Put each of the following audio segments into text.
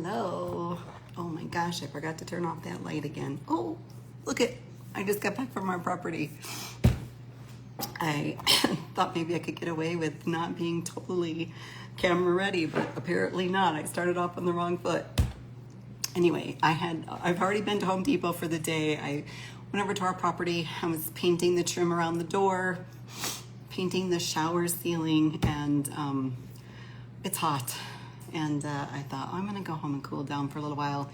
Hello. Oh my gosh, I forgot to turn off that light again. Oh, look it. I just got back from our property. I thought maybe I could get away with not being totally camera ready, but apparently not. I started off on the wrong foot. Anyway, I've already been to Home Depot for the day. I went over to our property. I was painting the trim around the door, painting the shower ceiling, and it's hot. And I thought, I'm gonna go home and cool down for a little while,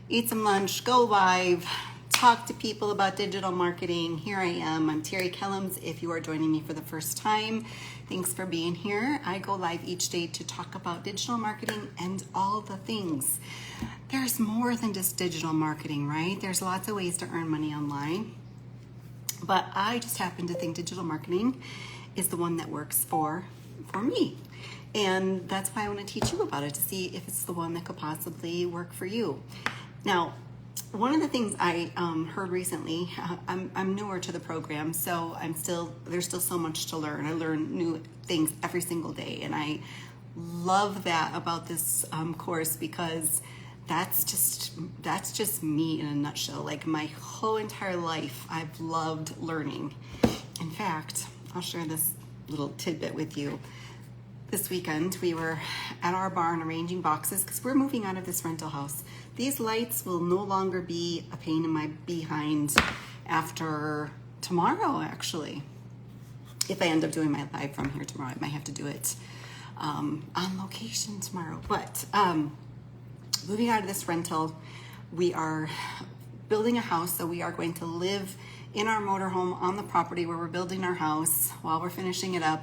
eat some lunch, go live, talk to people about digital marketing. Here I am. I'm Terry Kellums. If you are joining me for the first time, thanks for being here. I go live each day to talk about digital marketing and all the things. There's more than just digital marketing, right? There's lots of ways to earn money online. But I just happen to think digital marketing is the one that works for me. And that's why I want to teach you about it, to see if it's the one that could possibly work for you. Now, one of the things I heard recently, I'm newer to the program, so there's still so much to learn. I learn new things every single day, and I love that about this course, because that's just me in a nutshell. Like, my whole entire life, I've loved learning. In fact, I'll share this little tidbit with you. This weekend, we were at our barn arranging boxes because we're moving out of this rental house. These lights will no longer be a pain in my behind after tomorrow, actually. If I end up doing my live from here tomorrow, I might have to do it on location tomorrow. But moving out of this rental, we are building a house, so we are going to live in our motorhome on the property where we're building our house while we're finishing it up.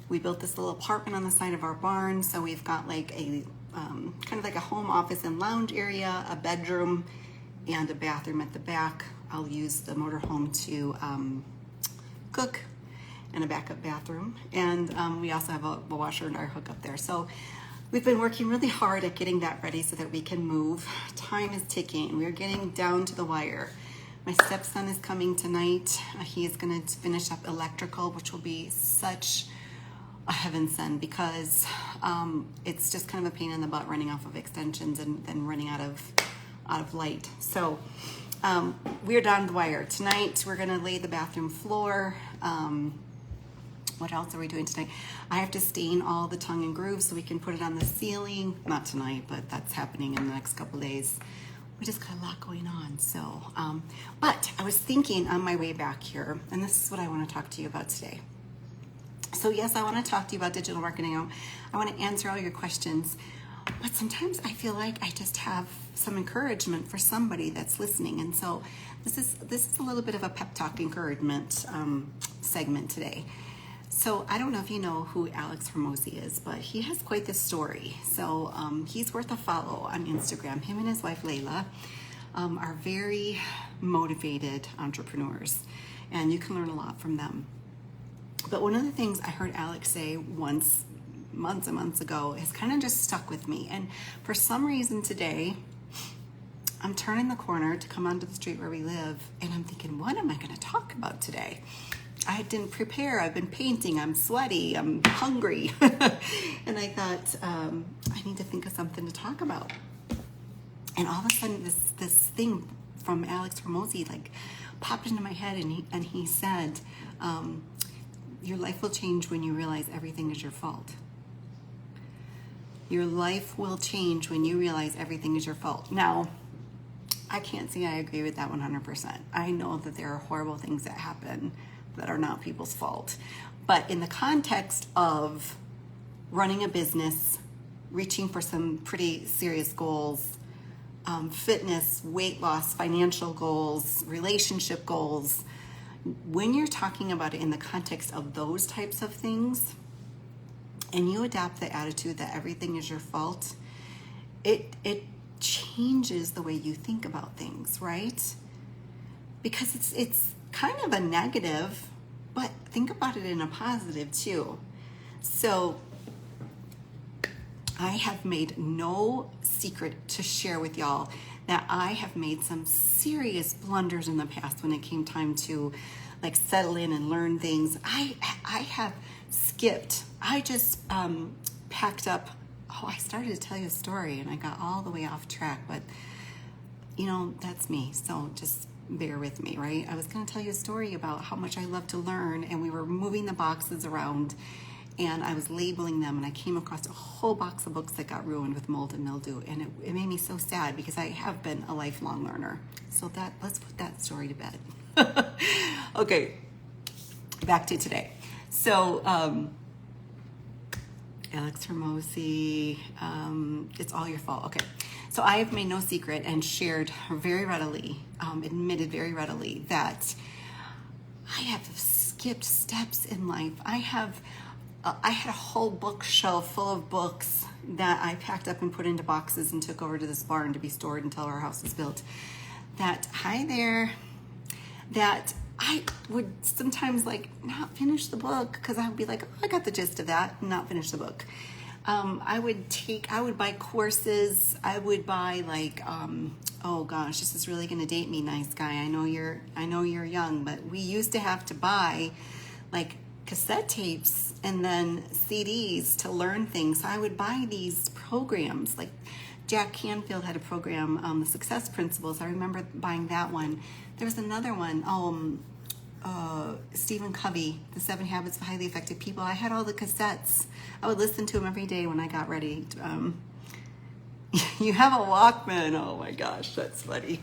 We built this little apartment on the side of our barn, so we've got like a kind of like a home office and lounge area, a bedroom, and a bathroom at the back. I'll use the motorhome to cook, and a backup bathroom, and we also have a washer and dryer hook up there. So we've been working really hard at getting that ready so that we can move. Time is ticking. We're getting down to the wire. My stepson is coming tonight. He is going to finish up electrical, which will be such a heaven send, because it's just kind of a pain in the butt running off of extensions and then running out of light. So we're down the wire. Tonight we're gonna lay the bathroom floor. What else are we doing tonight? I have to stain all the tongue and grooves so we can put it on the ceiling. Not tonight, but that's happening in the next couple days. We just got a lot going on. So, but I was thinking on my way back here, and this is what I want to talk to you about today. So yes, I want to talk to you about digital marketing. I want to answer all your questions, but sometimes I feel like I just have some encouragement for somebody that's listening. And so this is a little bit of a pep talk encouragement segment today. So I don't know if you know who Alex Hormozi is, but he has quite the story. So he's worth a follow on Instagram. Him and his wife Layla are very motivated entrepreneurs, and you can learn a lot from them. But one of the things I heard Alex say once, months and months ago, has kind of just stuck with me. And for some reason today, I'm turning the corner to come onto the street where we live, and I'm thinking, what am I going to talk about today? I didn't prepare. I've been painting. I'm sweaty. I'm hungry. And I thought, I need to think of something to talk about. And all of a sudden, this thing from Alex Hormozi like popped into my head, and he said, your life will change when you realize everything is your fault. Your life will change when you realize everything is your fault. Now, I can't say I agree with that 100%. I know that there are horrible things that happen that are not people's fault. But in the context of running a business, reaching for some pretty serious goals, fitness, weight loss, financial goals, relationship goals, when you're talking about it in the context of those types of things, and you adapt the attitude that everything is your fault, it changes the way you think about things, right? Because it's kind of a negative, but think about it in a positive too. So I have made no secret to share with y'all that I have made some serious blunders in the past when it came time to like settle in and learn things. I have skipped. I just packed up I started to tell you a story and I got all the way off track, but you know, that's me. So just bear with me, right? I was going to tell you a story about how much I love to learn, and we were moving the boxes around and I was labeling them, and I came across a whole box of books that got ruined with mold and mildew, and it made me so sad because I have been a lifelong learner. So let's put that story to bed. Okay, back to today. So Alex Hermosi, it's all your fault. Okay, so I have made no secret and shared very readily, admitted very readily that I have skipped steps in life. I had a whole bookshelf full of books that I packed up and put into boxes and took over to this barn to be stored until our house is built. That I would sometimes like not finish the book because I would be like, oh, I got the gist of that, and not finish the book. I would buy courses. I would buy like, oh gosh, this is really going to date me, nice guy. I know you're young, but we used to have to buy like cassette tapes and then CDs to learn things. So I would buy these programs. Like Jack Canfield had a program, The Success Principles. I remember buying that one. There was another one, Stephen Covey, The 7 Habits of Highly Effective People. I had all the cassettes. I would listen to them every day when I got ready. You have a Walkman. Oh my gosh, that's funny.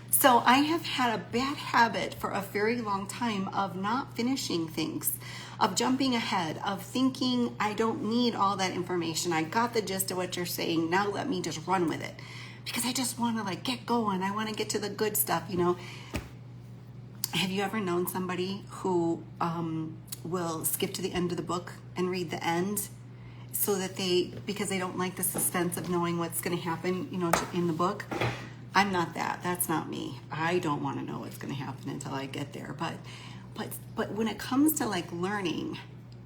So I have had a bad habit for a very long time of not finishing things, of jumping ahead, of thinking I don't need all that information. I got the gist of what you're saying. Now let me just run with it, because I just want to like get going. I want to get to the good stuff, you know. Have you ever known somebody who will skip to the end of the book and read the end so that because they don't like the suspense of knowing what's going to happen, you know, in the book? I'm not that. That's not me. I don't want to know what's going to happen until I get there. But when it comes to like learning,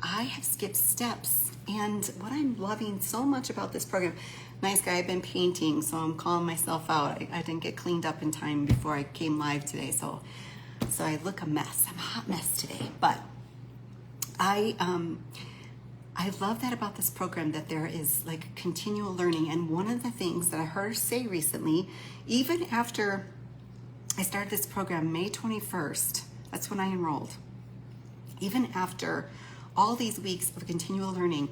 I have skipped steps. And what I'm loving so much about this program, nice guy, I've been painting, so I'm calling myself out. I didn't get cleaned up in time before I came live today, so I look a mess. I'm a hot mess today. But I love that about this program, that there is like continual learning. And one of the things that I heard her say recently, even after I started this program, May 21st, that's when I enrolled. Even after all these weeks of continual learning,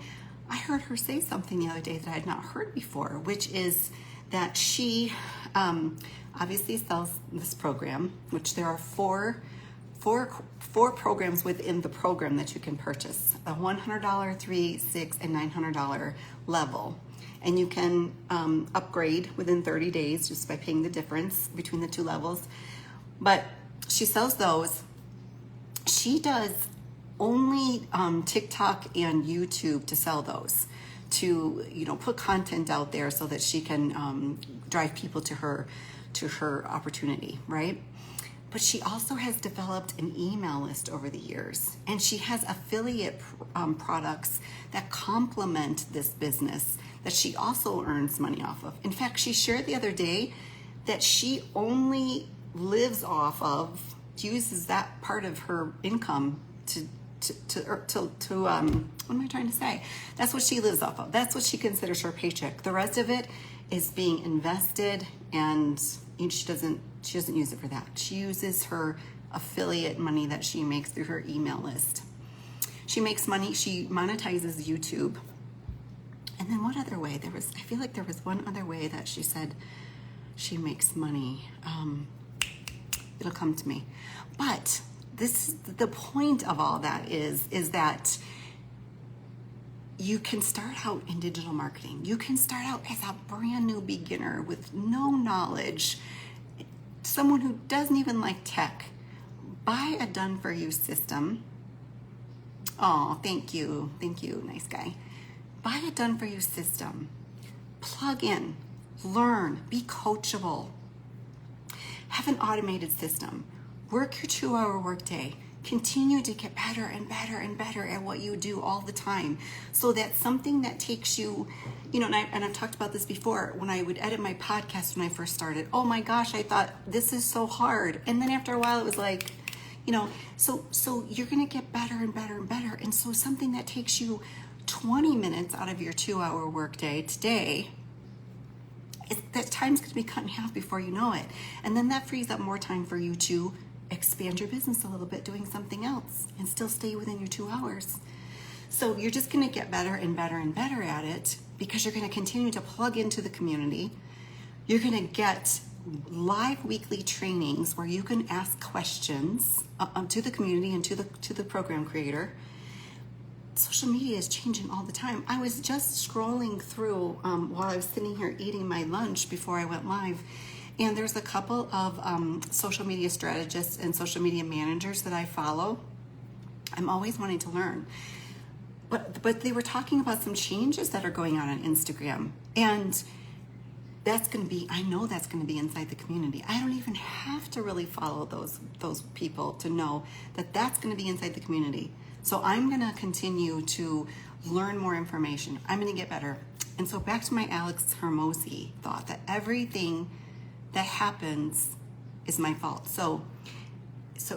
I heard her say something the other day that I had not heard before, which is that she obviously sells this program, which there are four programs within the program that you can purchase: a $100, $300, $600, and $900 level. And you can upgrade within 30 days just by paying the difference between the two levels. But she sells those. She does only TikTok and YouTube to sell those, to, you know, put content out there so that she can drive people to her opportunity, right? But she also has developed an email list over the years, and she has affiliate products that complement this business that she also earns money off of. In fact, she shared the other day that she only lives off of, uses that part of her income to what am I trying to say? That's what she lives off of. That's what she considers her paycheck. The rest of it is being invested, and she doesn't use it for that. She uses her affiliate money that she makes through her email list. She makes money. She monetizes YouTube. And then what other way? I feel like there was one other way that she said she makes money. It'll come to me. But the point of all that is that you can start out in digital marketing. You can start out as a brand new beginner with no knowledge, someone who doesn't even like tech. Buy a done-for-you system. Oh, thank you, nice guy. Buy a done-for-you system. Plug in, learn, be coachable. Have an automated system. Work your 2-hour workday. Continue to get better and better and better at what you do all the time, so that something that takes you, you know, and I've talked about this before, when I would edit my podcast when I first started, oh my gosh, I thought this is so hard. And then after a while it was like, you know, so you're going to get better and better and better. And so something that takes you 20 minutes out of your 2-hour workday today, that time's going to be cut in half before you know it. And then that frees up more time for you to expand your business a little bit doing something else and still stay within your 2 hours. So you're just going to get better and better and better at it because you're going to continue to plug into the community. You're going to get live weekly trainings where you can ask questions to the community and to the program creator. Social media is changing all the time. I was just scrolling through while I was sitting here eating my lunch before I went live, and there's a couple of social media strategists and social media managers that I follow. I'm always wanting to learn. But they were talking about some changes that are going on Instagram, and that's going to be, I know that's going to be inside the community. I don't even have to really follow those people to know that that's going to be inside the community. So I'm going to continue to learn more information. I'm going to get better. And so back to my Alex Hermosi thought that everything that happens is my fault. So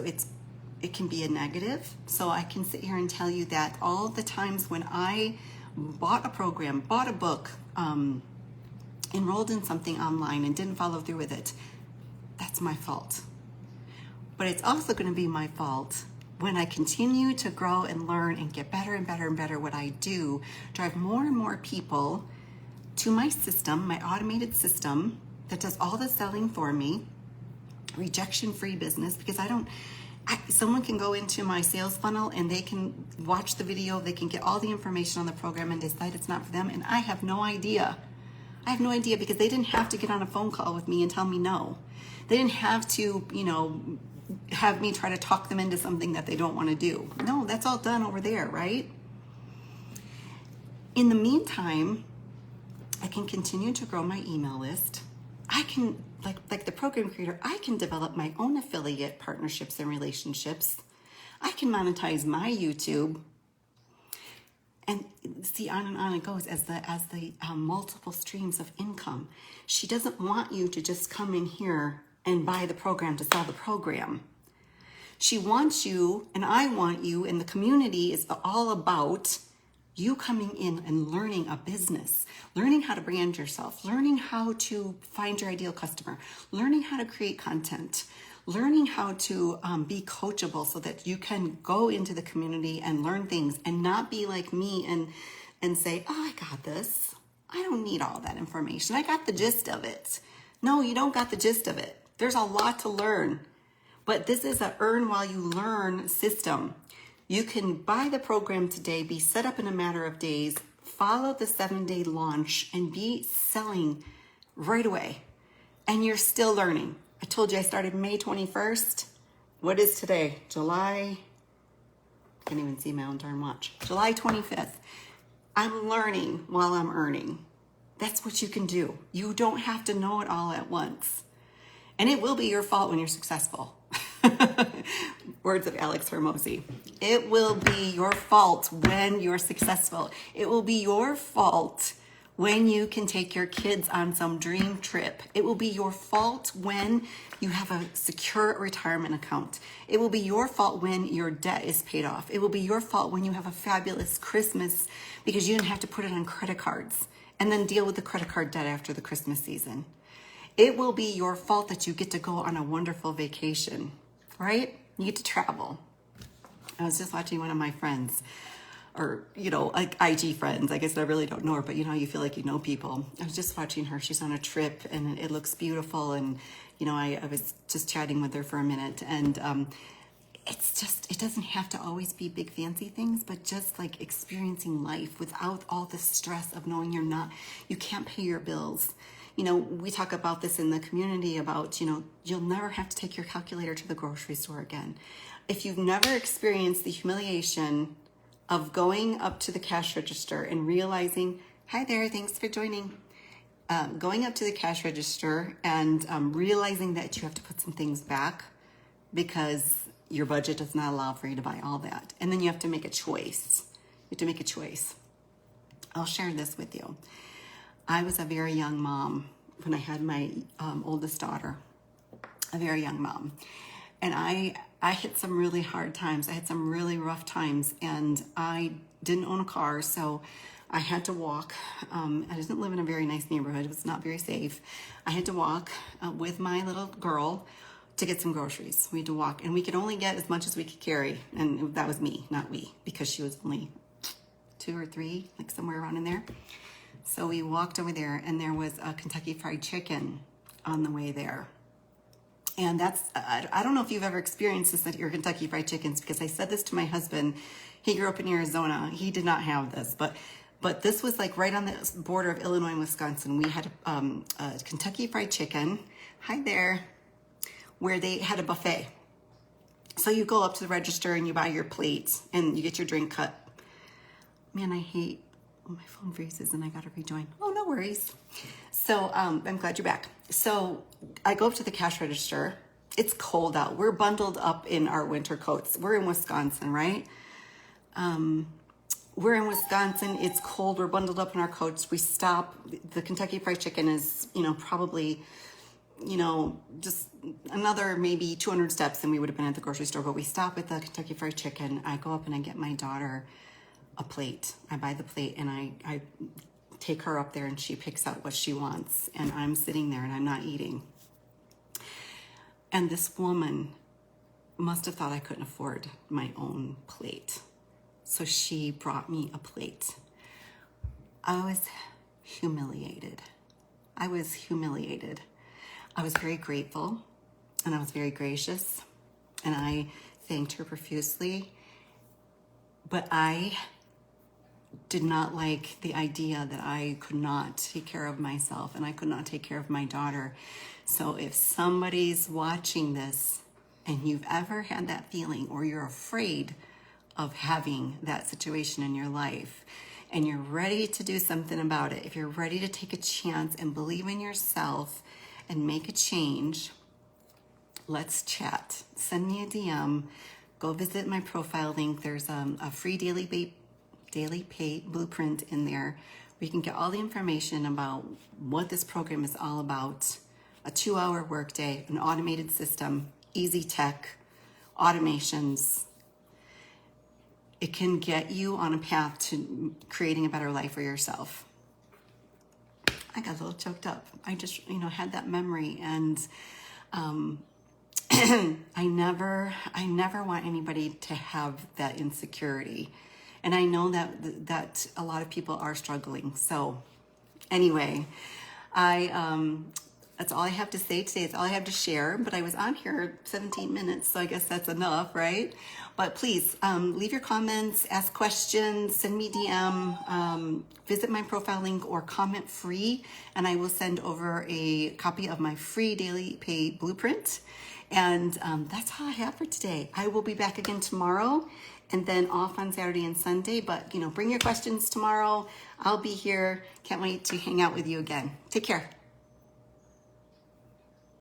it can be a negative. So I can sit here and tell you that all the times when I bought a program, bought a book, enrolled in something online and didn't follow through with it, that's my fault. But it's also going to be my fault when I continue to grow and learn and get better and better and better what I do, drive more and more people to my system, my automated system that does all the selling for me, rejection-free business, because someone can go into my sales funnel and they can watch the video, they can get all the information on the program and decide it's not for them, and I have no idea. I have no idea because they didn't have to get on a phone call with me and tell me no. They didn't have to, have me try to talk them into something that they don't want to do. No, that's all done over there, right? In the meantime, I can continue to grow my email list. I can, like the program creator, I can develop my own affiliate partnerships and relationships. I can monetize my YouTube. And see, on and on it goes as the multiple streams of income. She doesn't want you to just come in here and buy the program to sell the program. She wants you, and I want you, and the community is all about you coming in and learning a business, learning how to brand yourself, learning how to find your ideal customer, learning how to create content, learning how to be coachable so that you can go into the community and learn things and not be like me and say, oh, I got this. I don't need all that information. I got the gist of it. No, you don't got the gist of it. There's a lot to learn, but this is a earn while you learn system. You can buy the program today, be set up in a matter of days, follow the 7-day launch, and be selling right away. And you're still learning. I told you I started May 21st. What is today? July, can't even see my own darn watch. July 25th. I'm learning while I'm earning. That's what you can do. You don't have to know it all at once. And it will be your fault when you're successful. Words of Alex Hermosi. It will be your fault when you're successful. It will be your fault when you can take your kids on some dream trip. It will be your fault when you have a secure retirement account. It will be your fault when your debt is paid off. It will be your fault when you have a fabulous Christmas because you didn't have to put it on credit cards and then deal with the credit card debt after the Christmas season. It will be your fault that you get to go on a wonderful vacation, right? You get to travel. I was just watching one of my friends, or, like IG friends. I guess I really don't know her, but you feel like you know people. I was just watching her. She's on a trip and it looks beautiful. And, I was just chatting with her for a minute, and it doesn't have to always be big fancy things, but just like experiencing life without all the stress of knowing you can't pay your bills. We talk about this in the community about, you'll never have to take your calculator to the grocery store again. If you've never experienced the humiliation of going up to the cash register and realizing, hi there, thanks for joining. Going up to the cash register and realizing that you have to put some things back because your budget does not allow for you to buy all that. And then you have to make a choice. I'll share this with you. I was a very young mom when I had my oldest daughter, a very young mom. And I I hit some really hard times. I had some really rough times, and I didn't own a car, so I had to walk. I didn't live in a very nice neighborhood. It was not very safe. I had to walk with my little girl to get some groceries. We had to walk, and we could only get as much as we could carry, and that was me, not we, because she was only 2 or 3, like somewhere around in there. So we walked over there, and there was a Kentucky Fried Chicken on the way there. And that's, I don't know if you've ever experienced this at your Kentucky Fried Chickens, because I said this to my husband. He grew up in Arizona. He did not have this, but this was like right on the border of Illinois and Wisconsin. We had a Kentucky Fried Chicken, hi there, where they had a buffet. So you go up to the register and you buy your plate and you get your drink cut. Man, I hate, oh, my phone freezes and I gotta rejoin. Oh, no worries. So I'm glad you're back. So I go up to the cash register. It's cold out. We're bundled up in our winter coats. We're in Wisconsin, right? We're in Wisconsin. It's cold. We're bundled up in our coats. We stop. The Kentucky Fried Chicken is, probably, just another maybe 200 steps and we would have been at the grocery store. But we stop at the Kentucky Fried Chicken. I go up and I get my daughter a plate. I buy the plate and I take her up there and she picks out what she wants. And I'm sitting there and I'm not eating. And this woman must have thought I couldn't afford my own plate. So she brought me a plate. I was humiliated. I was very grateful and I was very gracious and I thanked her profusely. But I did not like the idea that I could not take care of myself and I could not take care of my daughter. So if somebody's watching this and you've ever had that feeling or you're afraid of having that situation in your life and you're ready to do something about it, if you're ready to take a chance and believe in yourself and make a change, let's chat. Send me a DM. Go visit my profile link. There's a free daily pay blueprint in there. We can get all the information about what this program is all about. A 2-hour workday, an automated system, easy tech, automations. It can get you on a path to creating a better life for yourself. I got a little choked up. I just, had that memory, and I never want anybody to have that insecurity. And I know that a lot of people are struggling. So anyway, that's all I have to say today. It's all I have to share. But I was on here 17 minutes, so I guess that's enough, right? But please leave your comments, ask questions, send me DM, visit my profile link or comment free, and I will send over a copy of my free daily pay blueprint. And that's all I have for today. I will be back again tomorrow and then off on Saturday and Sunday. But, bring your questions tomorrow. I'll be here. Can't wait to hang out with you again. Take care.